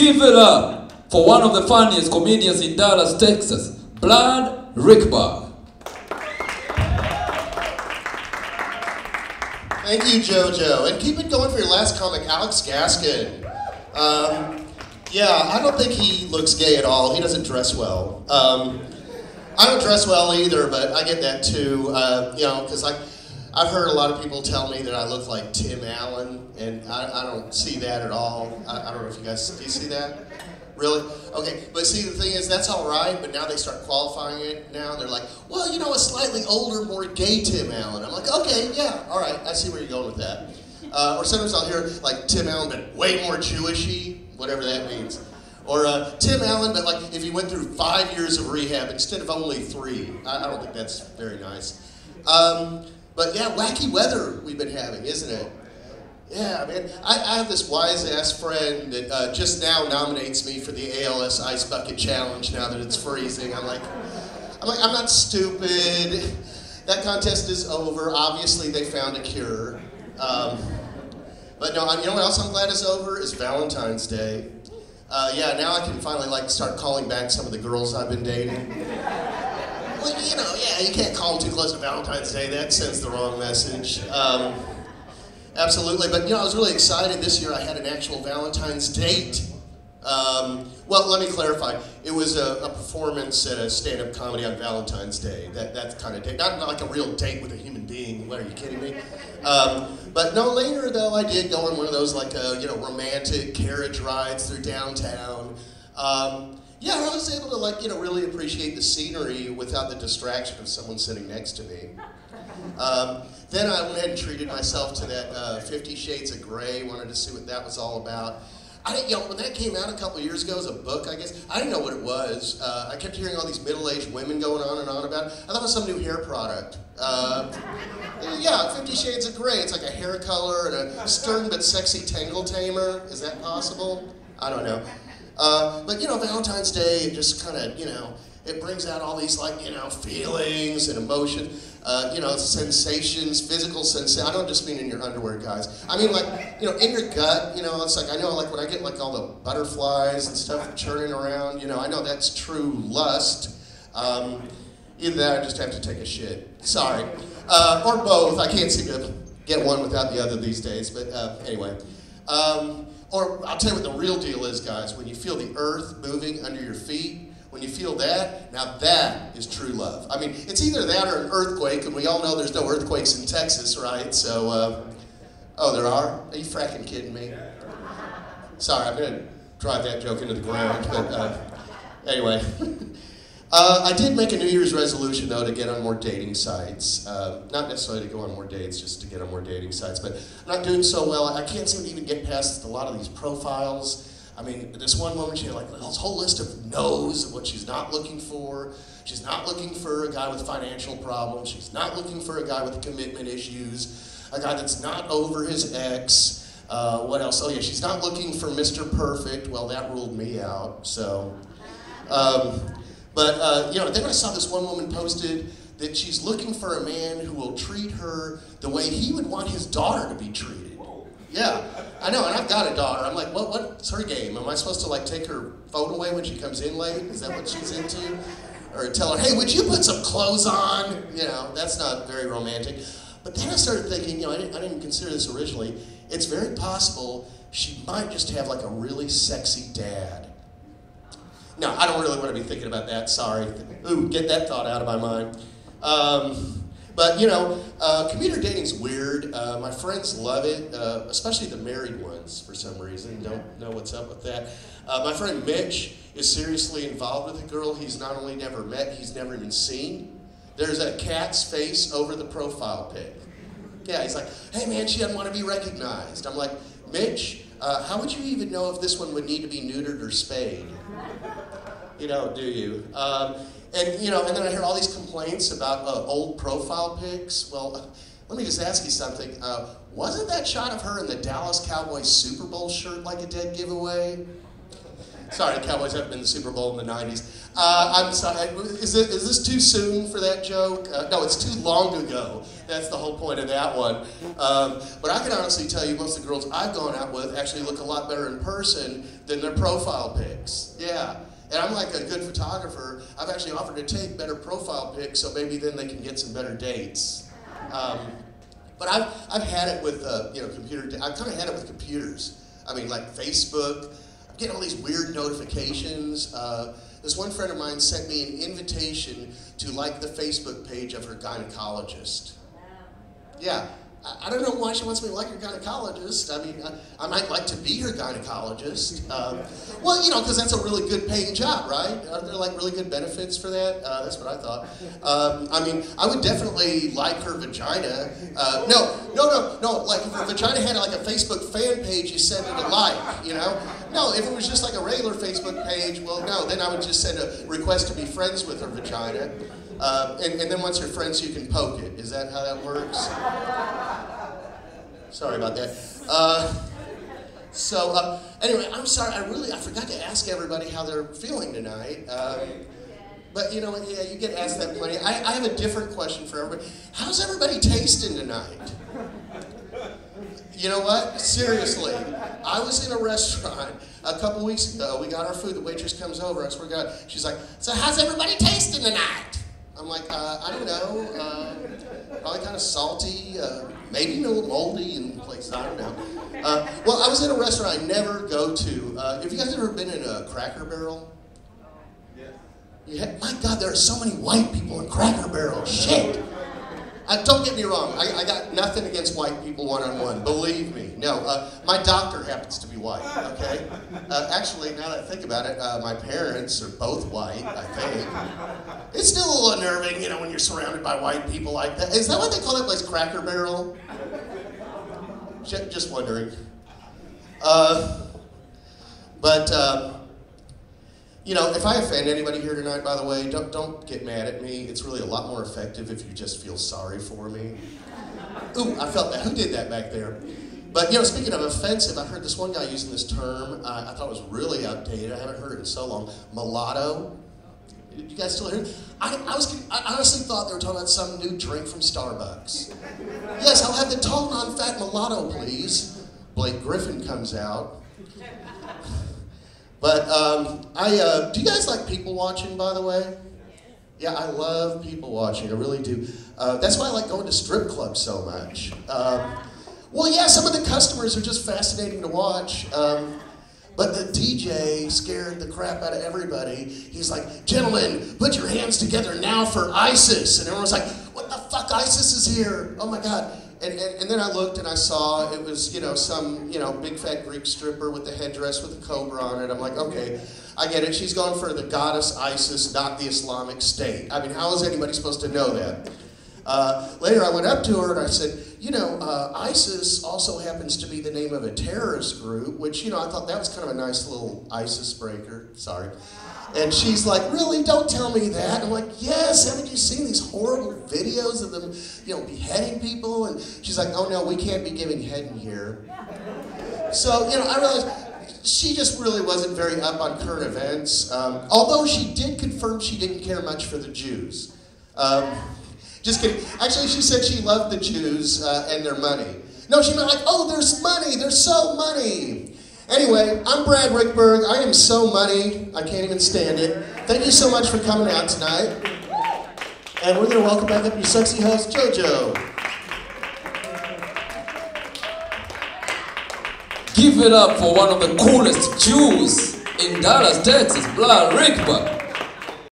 Give it up for one of the funniest comedians in Dallas, Texas, Ruekberg. Thank you, JoJo. And keep it going for your last comic, Alex Gaskin. Yeah, I don't think he looks gay at all. He doesn't dress well. I don't dress well either, but I get that too. You know, because I've heard a lot of people tell me that I look like Tim Allen, and I don't see that at all. I don't know if you guys, do you see that? Really? Okay, but see, the thing is, that's all right, but now they start qualifying it now. They're like, well, you know, a slightly older, more gay Tim Allen. I'm like, okay, yeah, all right, I see where you're going with that. Or sometimes I'll hear, like, Tim Allen, but way more Jewish-y, whatever that means. Or Tim Allen, but like, if he went through 5 years of rehab instead of only 3. I don't think that's very nice. But yeah, wacky weather we've been having, isn't it? Yeah, man. I have this wise-ass friend that just now nominates me for the ALS Ice Bucket Challenge now that it's freezing. I'm like, I'm not stupid. That contest is over. Obviously, they found a cure. But no, you know what else I'm glad is over? Is Valentine's Day. Yeah, now I can finally like start calling back some of the girls I've been dating. Well, you know, yeah, you can't call them too close to Valentine's Day. That sends the wrong message. Absolutely, but you know, I was really excited this year. I had an actual Valentine's date. Well, let me clarify. It was a performance at a stand-up comedy on Valentine's Day. That kind of date, not like a real date with a human being. What, are you kidding me? But no, later though, I did go on one of those like you know, romantic carriage rides through downtown. Yeah, I was able to like, you know, really appreciate the scenery without the distraction of someone sitting next to me. Then I went ahead and treated myself to that 50 Shades of Grey, wanted to see what that was all about. I didn't, you know, when that came out a couple of years ago as a book, I guess, I didn't know what it was. I kept hearing all these middle-aged women going on and on about it. I thought it was some new hair product. Yeah, 50 Shades of Grey. It's like a hair color and a stern but sexy tangle tamer. Is that possible? I don't know. But, you know, Valentine's Day, it just kind of, you know, it brings out all these, like, you know, feelings and emotions. You know, sensations, physical sensations. I don't just mean in your underwear, guys. I mean, like, you know, in your gut, you know, it's like, I know, like, when I get, like, all the butterflies and stuff churning around, you know, I know that's true lust. Either that or I just have to take a shit. Sorry. Or both. I can't seem to get one without the other these days, but anyway. Or I'll tell you what the real deal is, guys. When you feel the earth moving under your feet, when you feel that, now that is true love. I mean, it's either that or an earthquake, and we all know there's no earthquakes in Texas, right? So, oh, there are? Are you fracking kidding me? Sorry, I'm going to drive that joke into the ground, but anyway. I did make a New Year's resolution, though, to get on more dating sites. Not necessarily to go on more dates, just to get on more dating sites, but I'm not doing so well. I can't seem to even get past a lot of these profiles. I mean, this one woman, she had like this whole list of no's of what she's not looking for. She's not looking for a guy with financial problems. She's not looking for a guy with commitment issues. A guy that's not over his ex. What else? Oh yeah, she's not looking for Mr. Perfect. Well, that ruled me out, so. But you know, then I saw this one woman posted that she's looking for a man who will treat her the way he would want his daughter to be treated. Yeah, I know, and I've got a daughter. I'm like, what's her game? Am I supposed to like take her phone away when she comes in late? Is that what she's into? Or tell her, hey, would you put some clothes on? You know, that's not very romantic. But then I started thinking, you know, I didn't consider this originally. It's very possible she might just have like a really sexy dad. No, I don't really want to be thinking about that, sorry. Ooh, get that thought out of my mind. But, you know, commuter dating's weird. My friends love it, especially the married ones for some reason. Don't know what's up with that. My friend Mitch is seriously involved with a girl he's not only never met, he's never even seen. There's a cat's face over the profile pic. Yeah, he's like, hey man, she doesn't want to be recognized. I'm like, Mitch, how would you even know if this one would need to be neutered or spayed? You don't, do you? And you know, and then I hear all these complaints about old profile pics. Well, let me just ask you something. Wasn't that shot of her in the Dallas Cowboys Super Bowl shirt like a dead giveaway? Sorry, the Cowboys haven't been in the Super Bowl in the 90s. I'm sorry, is this too soon for that joke? No, it's too long ago. That's the whole point of that one. But I can honestly tell you most of the girls I've gone out with actually look a lot better in person than their profile pics. Yeah. And I'm like a good photographer. I've actually offered to take better profile pics so maybe then they can get some better dates. But I've had it with I've kind of had it with computers. I mean, like Facebook. I'm getting all these weird notifications. This one friend of mine sent me an invitation to like the Facebook page of her gynecologist. Yeah. I don't know why she wants me to like her gynecologist. I mean, I might like to be her gynecologist. Well, because that's a really good paying job, right? Aren't there like really good benefits for that? That's what I thought. I mean, I would definitely like her vagina. No. Like if her vagina had like a Facebook fan page, you send it a like, No, if it was just like a regular Facebook page, well, no, then I would just send a request to be friends with her vagina. And then once you're friends, you can poke it. Is that how that works? Sorry about that. Anyway, I'm sorry. I forgot to ask everybody how they're feeling tonight. But you know what? Yeah, you get asked that plenty. I have a different question for everybody. How's everybody tasting tonight? You know what? Seriously, I was in a restaurant a couple weeks ago. We got our food. The waitress comes over. I swear to God, she's like, "So how's everybody tasting tonight?" I'm like, I don't know, probably kind of salty, maybe a little moldy in places, I don't know. Well, I was in a restaurant I never go to. Have you guys ever been in a Cracker Barrel? Yeah. My God, there are so many white people in Cracker Barrel. Shit. Don't get me wrong, I got nothing against white people one-on-one, believe me. No, my doctor happens to be white, okay? Actually, now that I think about it, my parents are both white, I think. It's still a little unnerving, when you're surrounded by white people like that. Is that what they call that place, Cracker Barrel? Just wondering. If I offend anybody here tonight, by the way, don't get mad at me. It's really a lot more effective if you just feel sorry for me. Ooh, I felt that. Who did that back there? But, speaking of offensive, I heard this one guy using this term. I thought it was really outdated. I haven't heard it in so long. Mulatto. You guys still hear it? I honestly thought they were talking about some new drink from Starbucks. Yes, I'll have the tall, non-fat mulatto, please. Blake Griffin comes out. But do you guys like people watching, by the way? Yeah, I love people watching. I really do. That's why I like going to strip clubs so much. Well, yeah, some of the customers are just fascinating to watch. But the DJ scared the crap out of everybody. He's like, "Gentlemen, put your hands together now for ISIS." And everyone's like, "What the fuck? ISIS is here. Oh my God." And then I looked and I saw it was, some, big fat Greek stripper with the headdress with a cobra on it. I'm like, okay, I get it. She's going for the goddess ISIS, not the Islamic State. I mean, how is anybody supposed to know that? Later I went up to her and I said, ISIS also happens to be the name of a terrorist group, which, I thought that was kind of a nice little ISIS breaker. Sorry. And she's like, "Really? Don't tell me that." I'm like, "Yes, haven't you seen these horrible videos of them, beheading people?" And she's like, "Oh no, we can't be giving head in here." So, I realized she just really wasn't very up on current events, although she did confirm she didn't care much for the Jews. Just kidding. Actually, she said she loved the Jews and their money. No, she meant like, "Oh, there's money, they're so money." Anyway, I'm Brad Ruekberg. I am so money, I can't even stand it. Thank you so much for coming out tonight. And we're going to welcome back up your sexy host, JoJo. Give it up for one of the coolest Jews in Dallas, Texas, Ruekberg.